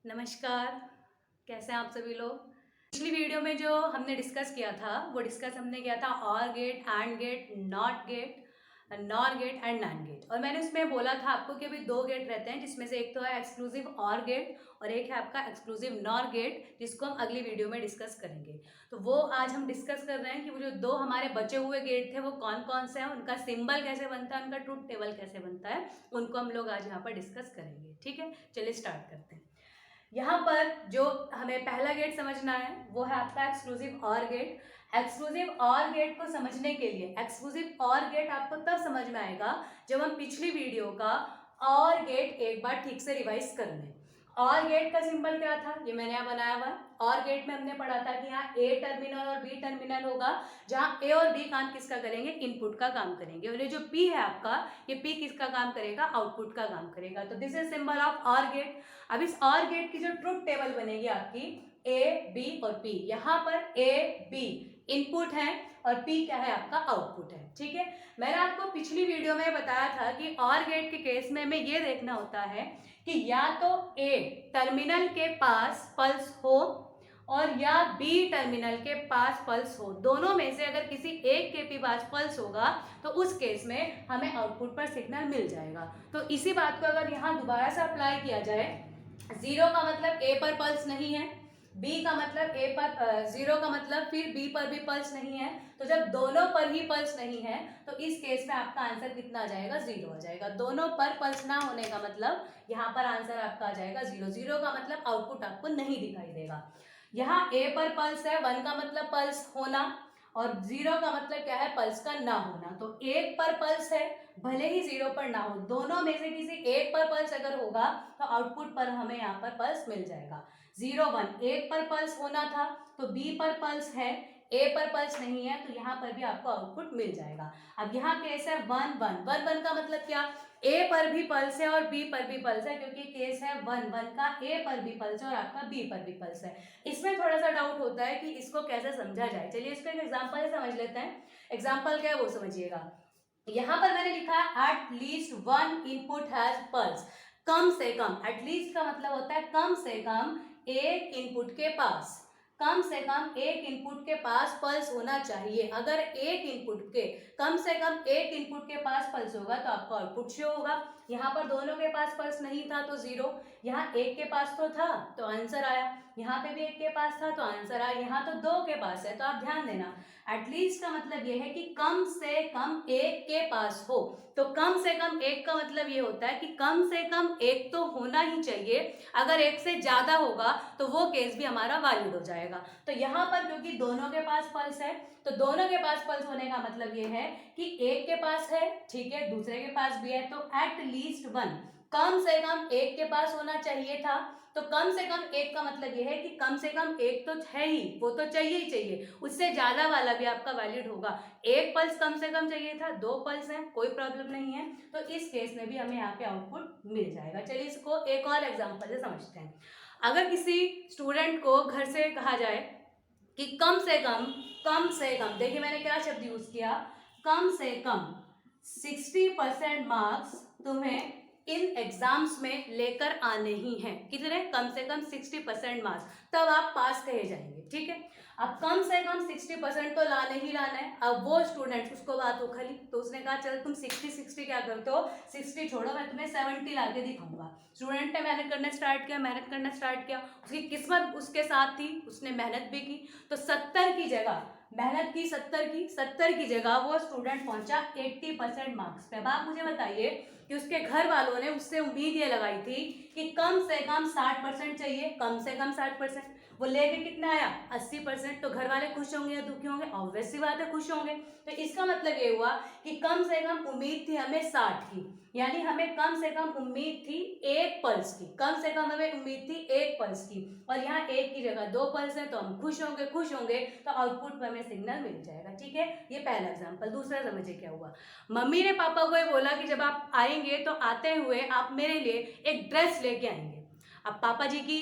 नमस्कार। कैसे हैं आप सभी लोग। पिछली वीडियो में जो हमने डिस्कस किया था वो डिस्कस हमने किया था और gate, and gate, not gate, nor gate and NAND gate. और मैंने उसमें बोला था आपको कि अभी दो गेट रहते हैं, जिसमें से एक तो है एक्सक्लूसिव और गेट और एक है आपका एक्सक्लूसिव नॉर गेट, जिसको हम अगली वीडियो में डिस्कस करेंगे। तो वो आज हम डिस्कस कर रहे हैं कि वो जो दो हमारे बचे हुए गेट थे वो कौन कौन से हैं, उनका सिंबल कैसे बनता है, उनका ट्रूथ टेबल कैसे बनता है, उनको हम लोग आज यहाँ पर डिस्कस करेंगे। ठीक है, चलिए स्टार्ट करते हैं। यहाँ पर जो हमें पहला गेट समझना है वो है आपका एक्सक्लूसिव और गेट। एक्सक्लूसिव और गेट को समझने के लिए एक्सक्लूसिव और गेट आपको तब समझ में आएगा जब हम पिछली वीडियो का और गेट एक बार ठीक से रिवाइज कर लें। और गेट का सिंबल क्या था, ये मैंने यहाँ बनाया हुआ है। और गेट में हमने पढ़ा था कि यहाँ ए टर्मिनल और बी टर्मिनल होगा, जहाँ ए और बी काम किसका करेंगे, इनपुट का काम करेंगे, और ये जो पी है आपका, ये पी किसका काम करेगा, आउटपुट का काम करेगा। तो दिस इज सिंबल ऑफ और गेट। अब इस और गेट की जो ट्रुथ टेबल बनेगी आपकी ए बी और पी, यहाँ पर ए बी इनपुट है और पी क्या है आपका आउटपुट है। ठीक है, मैंने आपको पिछली वीडियो में बताया था कि और गेट के केस में हमें ये देखना होता है कि या तो ए टर्मिनल के पास पल्स हो और या बी टर्मिनल के पास पल्स हो। दोनों में से अगर किसी एक के पास पल्स होगा तो उस केस में हमें आउटपुट पर सिग्नल मिल जाएगा। तो इसी बात को अगर यहाँ दोबारा से अप्लाई किया जाए, जीरो का मतलब ए पर पल्स नहीं है, बी का मतलब ए पर, जीरो का मतलब फिर बी पर भी पल्स नहीं है। तो जब दोनों पर ही पल्स नहीं है तो इस केस में आपका आंसर कितना आ जाएगा, जीरो आ जाएगा। दोनों पर पल्स ना होने का मतलब यहाँ पर आंसर आपका आ जाएगा जीरो। जीरो का मतलब आउटपुट आपको नहीं दिखाई देगा। यहाँ ए पर पल्स है, वन का मतलब पल्स होना, और जीरो का मतलब क्या है, पल्स का ना होना। तो एक पर पल्स है भले ही जीरो पर ना हो, दोनों में से किसी एक पर पल्स अगर होगा तो आउटपुट पर हमें यहाँ पर पल्स मिल जाएगा। जीरो वन, एक पर पल्स होना था तो बी पर पल्स है, ए पर पल्स नहीं है, तो यहाँ पर भी आपको आउटपुट मिल जाएगा। अब यहाँ केस है वन वन। वन वन का मतलब क्या, ए पर भी पल्स है और बी पर भी पल्स है, क्योंकि केस है वन वन का, ए पर भी पल्स है और आपका बी पर भी पल्स है। इसमें थोड़ा सा डाउट होता है कि इसको कैसे समझा जाए। चलिए इसको एक एग्जांपल से समझ लेते हैं। एग्जांपल क्या है वो समझिएगा। यहां पर मैंने लिखा है at least one input has pulse. कम से कम, एटलीस्ट का मतलब होता है कम से कम एक इनपुट के पास, कम से कम एक इनपुट के पास पल्स होना चाहिए। अगर एक इनपुट के, कम से कम एक इनपुट के पास पल्स होगा तो आपका आउटपुट शो होगा। यहाँ पर दोनों के पास पल्स नहीं था तो जीरो, यहाँ एक के पास तो था तो आंसर आया, यहाँ पे भी एक के पास था तो आंसर आया, यहाँ तो दो के पास है। तो आप ध्यान देना, एटलीस्ट का मतलब यह है कि कम से कम एक के पास हो। तो कम से कम एक का मतलब ये होता है कि कम से कम एक तो होना ही चाहिए। अगर एक से ज्यादा होगा तो वो केस भी हमारा वैलिड हो जाएगा। तो यहाँ पर क्योंकि दोनों के पास पल्स है, तो दोनों के पास पल्स होने का मतलब ये है कि एक के पास है, ठीक है, दूसरे के पास भी है, तो एट लीस्ट वन, कम से कम एक के पास होना चाहिए था। तो कम से कम एक का मतलब यह है कि कम से कम एक तो है ही, वो तो चाहिए ही चाहिए, उससे ज्यादा वाला भी आपका वैलिड होगा। एक पल्स कम से कम चाहिए था, दो पल्स हैं, कोई प्रॉब्लम नहीं है, तो इस केस में भी हमें यहाँ पे आउटपुट मिल जाएगा। चलिए इसको एक और एग्जांपल से समझते हैं। अगर किसी स्टूडेंट को घर से कहा जाए कि कम से कम, कम से कम, देखिए मैंने क्या शब्द यूज किया, कम से कम 60% मार्क्स तुम्हें इन एग्जाम्स में लेकर आने ही हैं। कितने, कम से कम 60% मार्क्स, तब आप पास कहे जाएंगे। ठीक है, अब कम से कम 60% तो लाने ही लाना है। अब वो स्टूडेंट, उसको बात हो खली, तो उसने कहा चल तुम 60 क्या करते हो, 60 छोड़ो, मैं तुम्हें 70 ला के दिखाऊंगा। स्टूडेंट ने मेहनत करना स्टार्ट किया, मेहनत करना स्टार्ट किया, उसकी किस्मत उसके साथ थी, उसने मेहनत भी की, तो 70 की जगह, मेहनत की 70 की जगह वो स्टूडेंट पहुंचा 80% मार्क्स पे। अब आप मुझे बताइए कि उसके घर वालों ने उससे उम्मीद ये लगाई थी कि कम से कम 60% चाहिए, कम से कम 60%, वो लेके कितना आया 80%। तो घर वाले खुश होंगे या दुखी होंगे, ऑब्वियस सी बात है खुश होंगे। तो इसका मतलब ये हुआ कि कम से कम उम्मीद थी हमें 60 की, यानी हमें कम से कम उम्मीद थी एक पल्स की, कम से कम हमें उम्मीद थी एक पल्स की, और यहाँ एक की जगह दो पल्स है, तो हम खुश होंगे, खुश होंगे तो आउटपुट पर हमें सिग्नल मिल जाएगा। ठीक है, ये पहला एग्जाम्पल। दूसरा समझिए क्या हुआ। मम्मी ने पापा को ये बोला कि जब आप आएंगे तो आते हुए आप मेरे लिए एक ड्रेस लेके आएंगे। अब पापा जी की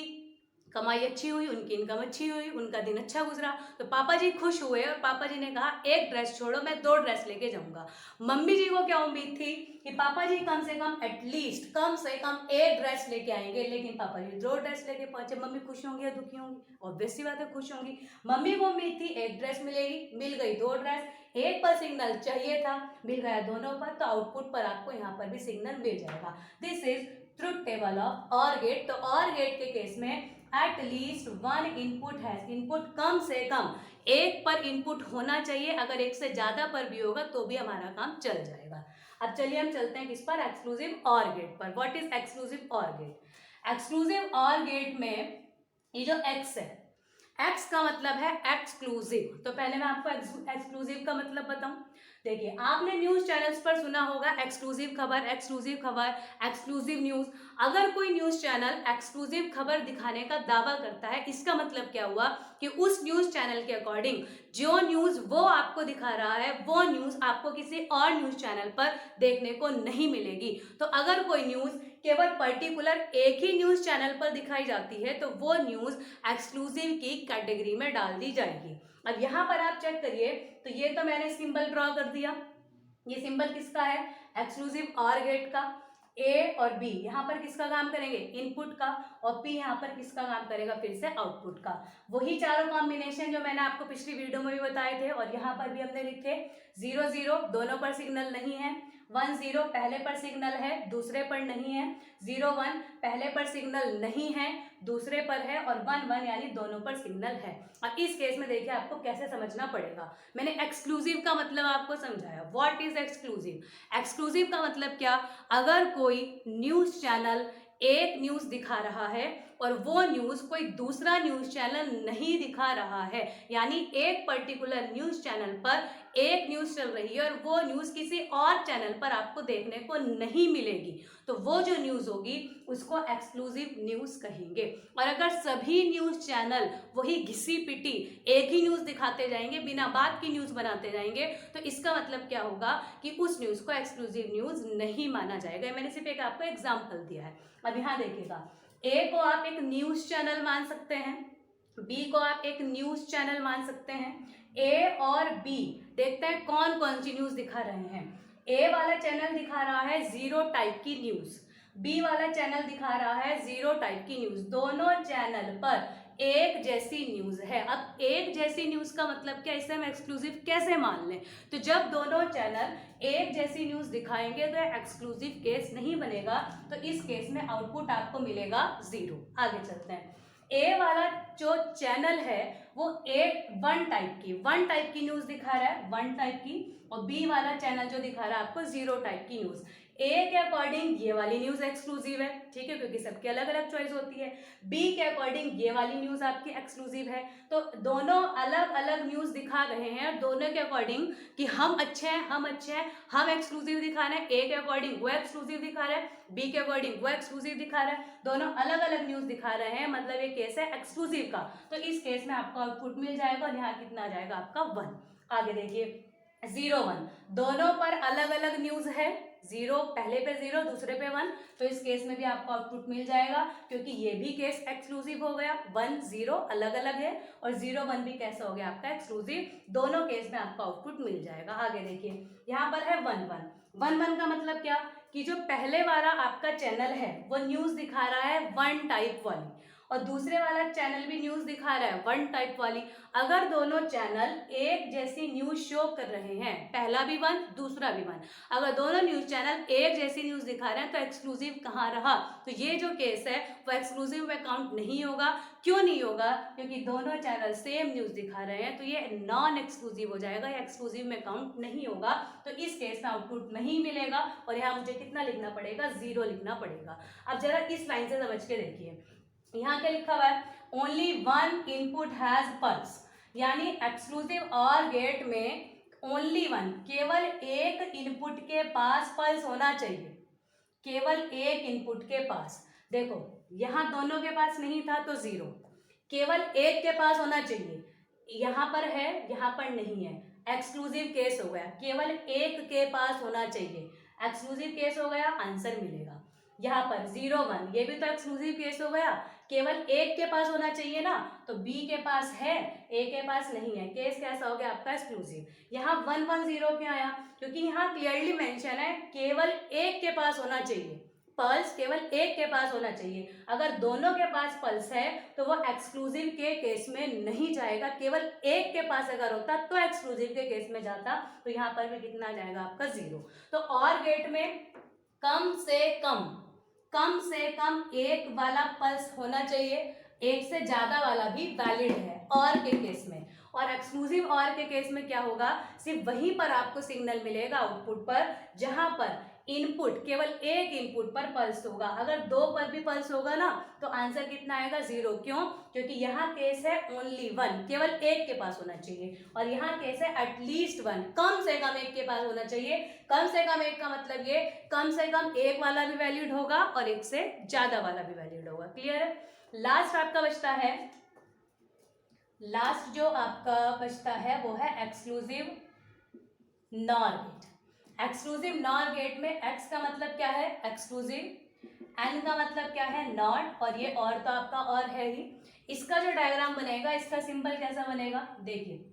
कमाई अच्छी हुई, उनकी इनकम अच्छी हुई, उनका दिन अच्छा गुजरा, तो पापा जी खुश हुए और पापा जी ने कहा एक ड्रेस छोड़ो, मैं 2 ड्रेस लेके जाऊंगा। मम्मी जी को क्या उम्मीद थी कि पापा जी कम से कम एटलीस्ट कम से कम एक ड्रेस लेके आएंगे, लेकिन पापा जी 2 ड्रेस लेके पहुंचे। मम्मी खुश होंगी या दुखी होंगी? ऑब्वियस सी बात है, खुश होंगी। मम्मी को उम्मीद थी एक ड्रेस मिलेगी, मिल गई 2 ड्रेस। एक पर सिग्नल चाहिए था, मिल गया दोनों पर, तो आउटपुट पर आपको यहाँ पर भी सिग्नल मिल जाएगा। This is truth table of or gate. तो ऑर गेट के केस में एट लीस्ट 1 इनपुट है, इनपुट कम से कम एक पर इनपुट होना चाहिए, अगर एक से ज्यादा पर भी होगा तो भी हमारा काम चल जाएगा। अब चलिए हम चलते हैं किस पर, एक्सक्लूसिव ऑर गेट पर। What is exclusive or gate? Exclusive or gate में ये जो एक्स है, एक्स का मतलब है एक्सक्लूसिव। तो पहले मैं आपको एक्सक्लूसिव का मतलब बताऊं। देखिए, आपने न्यूज चैनल्स पर सुना होगा एक्सक्लूसिव खबर, एक्सक्लूसिव खबर, एक्सक्लूसिव न्यूज। अगर कोई न्यूज चैनल एक्सक्लूसिव खबर दिखाने का दावा करता है, इसका मतलब क्या हुआ कि उस न्यूज चैनल के अकॉर्डिंग जो न्यूज वो आपको दिखा रहा है, वो न्यूज आपको किसी और न्यूज चैनल पर देखने को नहीं मिलेगी। तो अगर कोई न्यूज केवल पर्टिकुलर एक ही न्यूज चैनल पर दिखाई जाती है, तो वो न्यूज एक्सक्लूसिव की कैटेगरी में डाल दी जाएगी। अब यहाँ पर आप चेक करिए, तो ये तो मैंने सिंबल ड्रॉ कर दिया। ये सिंबल किसका है? एक्सक्लूसिव ऑर गेट का। ए और बी यहाँ पर किसका काम करेंगे? इनपुट का। और पी यहाँ पर किसका काम करेगा? फिर से आउटपुट का। वही चारों कॉम्बिनेशन जो मैंने आपको पिछली वीडियो में भी बताए थे, और यहाँ पर भी हमने लिखे 0 0 दोनों पर सिग्नल नहीं है, 1 0 पहले पर सिग्नल है, दूसरे पर नहीं है, 0 1 पहले पर सिग्नल नहीं है, दूसरे पर है, और 1 1 यानी दोनों पर सिग्नल है। और इस केस में देखिए आपको कैसे समझना पड़ेगा। मैंने एक्सक्लूसिव का मतलब आपको समझाया। What is exclusive? एक्सक्लूसिव का मतलब क्या? अगर कोई न्यूज चैनल एक न्यूज दिखा रहा है और वो न्यूज कोई दूसरा न्यूज चैनल नहीं दिखा रहा है, यानी एक पर्टिकुलर न्यूज चैनल पर एक न्यूज चल रही है और वो न्यूज किसी और चैनल पर आपको देखने को नहीं मिलेगी, तो वो जो न्यूज होगी उसको एक्सक्लूसिव न्यूज कहेंगे। और अगर सभी न्यूज चैनल वही घिसी पिटी एक ही न्यूज दिखाते जाएंगे, बिना बात की न्यूज बनाते जाएंगे, तो इसका मतलब क्या होगा कि उस न्यूज को एक्सक्लूसिव न्यूज नहीं माना जाएगा। मैंने सिर्फ एक आपको एग्जाम्पल दिया है। अब यहाँ देखिएगा, ए को आप एक न्यूज चैनल मान सकते हैं, बी को आप एक न्यूज चैनल मान सकते हैं। ए और बी देखते हैं कौन कौन सी न्यूज दिखा रहे हैं। ए वाला चैनल दिखा रहा है 0 टाइप की न्यूज, बी वाला चैनल दिखा रहा है 0 टाइप की न्यूज। दोनों चैनल पर एक जैसी न्यूज है। अब एक जैसी न्यूज का मतलब क्या, इसे हम एक्सक्लूसिव कैसे मान लें? तो जब दोनों चैनल एक जैसी न्यूज दिखाएंगे तो एक्सक्लूसिव केस नहीं बनेगा, तो इस केस में आउटपुट आपको मिलेगा 0। आगे चलते हैं। ए वाला जो चैनल है वो वन टाइप की न्यूज दिखा रहा है, 1 टाइप की, और बी वाला चैनल जो दिखा रहा है आपको 0 टाइप की न्यूज। ए के अकॉर्डिंग ये वाली न्यूज एक्सक्लूसिव है, ठीक है, क्योंकि सबकी अलग अलग चॉइस होती है। बी के अकॉर्डिंग ये वाली न्यूज आपकी एक्सक्लूसिव है। तो दोनों अलग अलग न्यूज दिखा रहे हैं, दोनों के अकॉर्डिंग कि हम अच्छे हैं, हम एक्सक्लूसिव दिखा रहे हैं। ए के अकॉर्डिंग वो एक्सक्लूसिव दिखा रहा है, बी के अकॉर्डिंग वो एक्सक्लूसिव दिखा रहा है, दोनों अलग अलग न्यूज दिखा रहे हैं, मतलब ये केस है एक्सक्लूसिव का। तो इस केस में आपको आउटपुट मिल जाएगा, और यहाँ कितना आ जाएगा आपका 1। आगे देखिए 0 1 दोनों पर अलग अलग न्यूज है, 0 पहले पे 0 दूसरे पे 1, तो इस केस में भी आपको आउटपुट मिल जाएगा, क्योंकि ये भी केस एक्सक्लूसिव हो गया। 1 0 अलग अलग है, और 0 1 भी कैसा हो गया आपका एक्सक्लूसिव। दोनों केस में आपको आउटपुट मिल जाएगा। आगे देखिए यहाँ पर है 1 1 का मतलब क्या कि जो पहले वाला आपका चैनल है वो न्यूज दिखा रहा है 1 टाइप वाली, और दूसरे वाला चैनल भी न्यूज दिखा रहा है 1 टाइप वाली। अगर दोनों चैनल एक जैसी न्यूज शो कर रहे हैं, पहला भी 1 दूसरा भी 1, अगर दोनों न्यूज चैनल एक जैसी न्यूज दिखा रहे हैं तो एक्सक्लूसिव कहाँ रहा? तो ये जो केस है वो एक्सक्लूसिव में काउंट नहीं होगा। क्यों नहीं होगा? क्योंकि दोनों चैनल सेम न्यूज दिखा रहे हैं, तो ये नॉन एक्सक्लूसिव हो जाएगा, या एक्सक्लूसिव में काउंट नहीं होगा। तो इस केस में आउटपुट नहीं मिलेगा, और यहाँ मुझे कितना लिखना पड़ेगा? 0 लिखना पड़ेगा। अब जरा इस लाइन से समझ के देखिए, यहाँ क्या लिखा हुआ है? ओनली 1 इनपुट हैज पल्स, यानी एक्सक्लूसिव ऑर गेट में ओनली 1 केवल एक इनपुट के पास पल्स होना चाहिए, केवल एक इनपुट के पास। देखो यहाँ दोनों के पास नहीं था तो 0, केवल एक के पास होना चाहिए, यहाँ पर है यहाँ पर नहीं है, एक्सक्लूसिव केस हो गया। केवल एक के पास होना चाहिए, एक्सक्लूसिव केस हो गया, आंसर मिलेगा। यहाँ पर 0 1 ये भी तो एक्सक्लूसिव केस हो गया, केवल एक के पास होना चाहिए ना, तो बी के पास है, ए के पास नहीं है, केस कैसा हो गया आपका एक्सक्लूसिव। यहाँ 1 1 0 क्यों आया, क्योंकि यहाँ क्लियरली मेंशन है केवल एक के पास होना चाहिए, पल्स केवल एक के पास होना चाहिए। अगर दोनों के पास पल्स है तो वो एक्सक्लूसिव के केस में नहीं जाएगा, केवल एक के पास अगर होता तो एक्सक्लूसिव के केस में जाता। तो यहाँ पर भी कितना आ जाएगा आपका 0। तो और गेट में कम से कम एक वाला पल्स होना चाहिए, एक से ज्यादा वाला भी वैलिड है और के केस में। और एक्सक्लूसिव और के केस में क्या होगा, सिर्फ वहीं पर आपको सिग्नल मिलेगा आउटपुट पर जहां पर इनपुट केवल एक इनपुट पर पल्स होगा। अगर दो पर भी पल्स होगा ना तो आंसर कितना आएगा 0। क्यों, क्योंकि यहाँ केस है ओनली 1, केवल एक के पास होना चाहिए, और यहाँ केस है एटलीस्ट 1, कम से कम एक के पास होना चाहिए। कम से कम एक का मतलब ये कम से कम एक वाला भी वैलिड होगा और एक से ज्यादा वाला भी वैलिड होगा। क्लियर है। लास्ट आपका बचता है, लास्ट जो आपका बचता है वो है exclusive nor gate. Exclusive nor gate में एक्स का मतलब क्या है एक्सक्लूसिव, एन का मतलब क्या है नॉट, और ये और तो आपका और है ही। इसका जो डायग्राम बनेगा, इसका सिंबल कैसा बनेगा, देखिए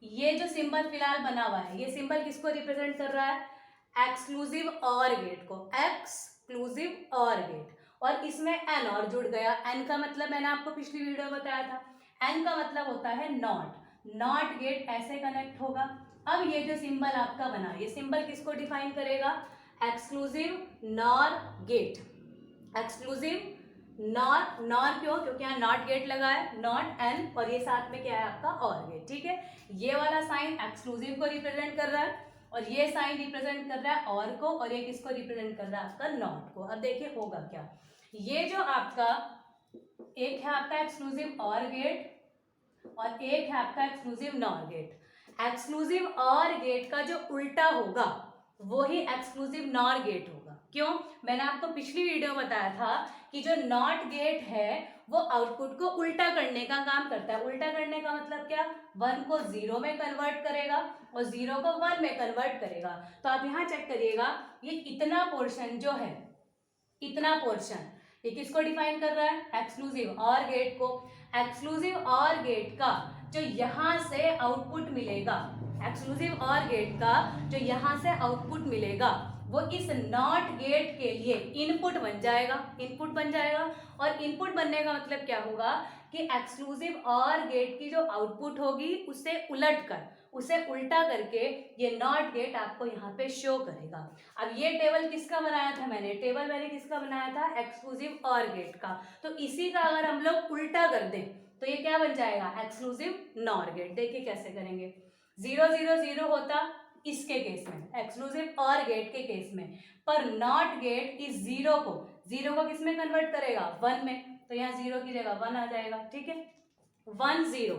ये जो सिंबल फिलहाल बना हुआ है, ये सिंबल किसको रिप्रेजेंट कर रहा है, एक्सक्लूसिव और गेट को, एक्सक्लूसिव और गेट। और इसमें एन और जुड़ गया, एन का मतलब मैंने आपको पिछली वीडियो में बताया था, एन का मतलब होता है नॉट, नॉट गेट ऐसे कनेक्ट होगा। अब ये जो सिंबल आपका बना, ये सिंबल किसको डिफाइन करेगा, exclusive nor gate. Exclusive nor, nor क्यों, क्योंकि यहाँ नॉट गेट लगा है, नॉट एन, और ये साथ में क्या है आपका और गेट। ठीक है, ये वाला साइन एक्सक्लूसिव को रिप्रेजेंट कर रहा है और ये साइन रिप्रेजेंट कर रहा है और को, और ये किसको रिप्रेजेंट कर रहा है आपका नॉट को। अब देखिए होगा क्या, ये जो आपका एक है आपका एक्सक्लूसिव और गेट और एक है आपका एक्सक्लूसिव नॉर गेट। एक्सक्लूसिव और गेट का जो उल्टा होगा वो ही एक्सक्लूसिव नॉर गेट होगा। क्यों, मैंने आपको पिछली वीडियो में बताया था कि जो नॉट गेट है वो आउटपुट को उल्टा करने का काम करता है। उल्टा करने का मतलब क्या, 1 को 0 में कन्वर्ट करेगा और 0 को 1 में कन्वर्ट करेगा। तो आप यहाँ चेक करिएगा, ये इतना पोर्शन जो है, इतना पोर्शन ये किसको डिफाइन कर रहा है, एक्सक्लूसिव और गेट को। एक्सक्लूसिव और गेट का जो यहां से आउटपुट मिलेगा, एक्सक्लूसिव और गेट का जो यहां से आउटपुट मिलेगा वो इस नॉट गेट के लिए इनपुट बन जाएगा, इनपुट बन जाएगा। और इनपुट बनने का मतलब क्या होगा कि एक्सक्लूसिव और गेट की जो आउटपुट होगी उसे उलट कर, उसे उल्टा करके ये नॉट गेट आपको यहाँ पे शो करेगा। अब ये टेबल किसका बनाया था मैंने, टेबल मैंने किसका बनाया था, एक्सक्लूसिव और गेट का। तो इसी का अगर हम लोग उल्टा कर दें तो ये क्या बन जाएगा, एक्सक्लूसिव नॉर गेट। देखिए कैसे करेंगे, 0 0 0 होता इसके केस में, एक्सक्लूसिव और गेट के केस में, पर नॉट गेट इस 0 को किस में कन्वर्ट करेगा, 1 में। तो यहाँ 0 की जगह 1 आ जाएगा। ठीक है, 1 0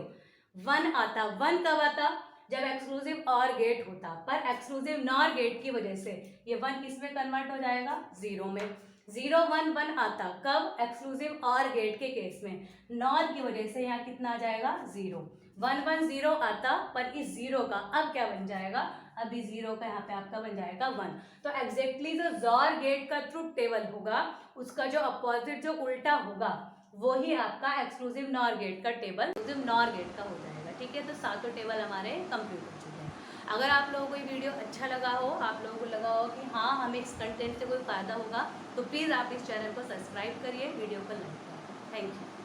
1 आता, 1 कब आता, जब एक्सक्लूसिव और गेट होता, पर एक्सक्लूसिव नॉर गेट की वजह से ये 1 किस में कन्वर्ट हो जाएगा, 0 में। 0 1 1 आता कब, एक्सक्लूसिव और गेट के केस में, नॉर की वजह से यहाँ कितना आ जाएगा 0। 1 1 0 आता, पर इस 0 का अब क्या बन जाएगा, अभी 0 का यहाँ पे आपका बन जाएगा 1। तो एग्जैक्टली जो जॉर गेट का ट्रुथ टेबल होगा उसका जो अपोजिट, जो उल्टा होगा वो ही आपका एक्सक्लूसिव नॉर गेट का टेबल एक्सक्लूसिव नॉर गेट का हो जाएगा। ठीक है, तो सातों टेबल हमारे कंप्लीट हो चुके हैं। अगर आप लोगों को ये वीडियो अच्छा लगा हो, आप लोगों को लगा हो कि हाँ हमें इस कंटेंट से कोई फ़ायदा होगा, तो प्लीज़ आप इस चैनल को सब्सक्राइब करिए, वीडियो को लाइक करिए। Thank you.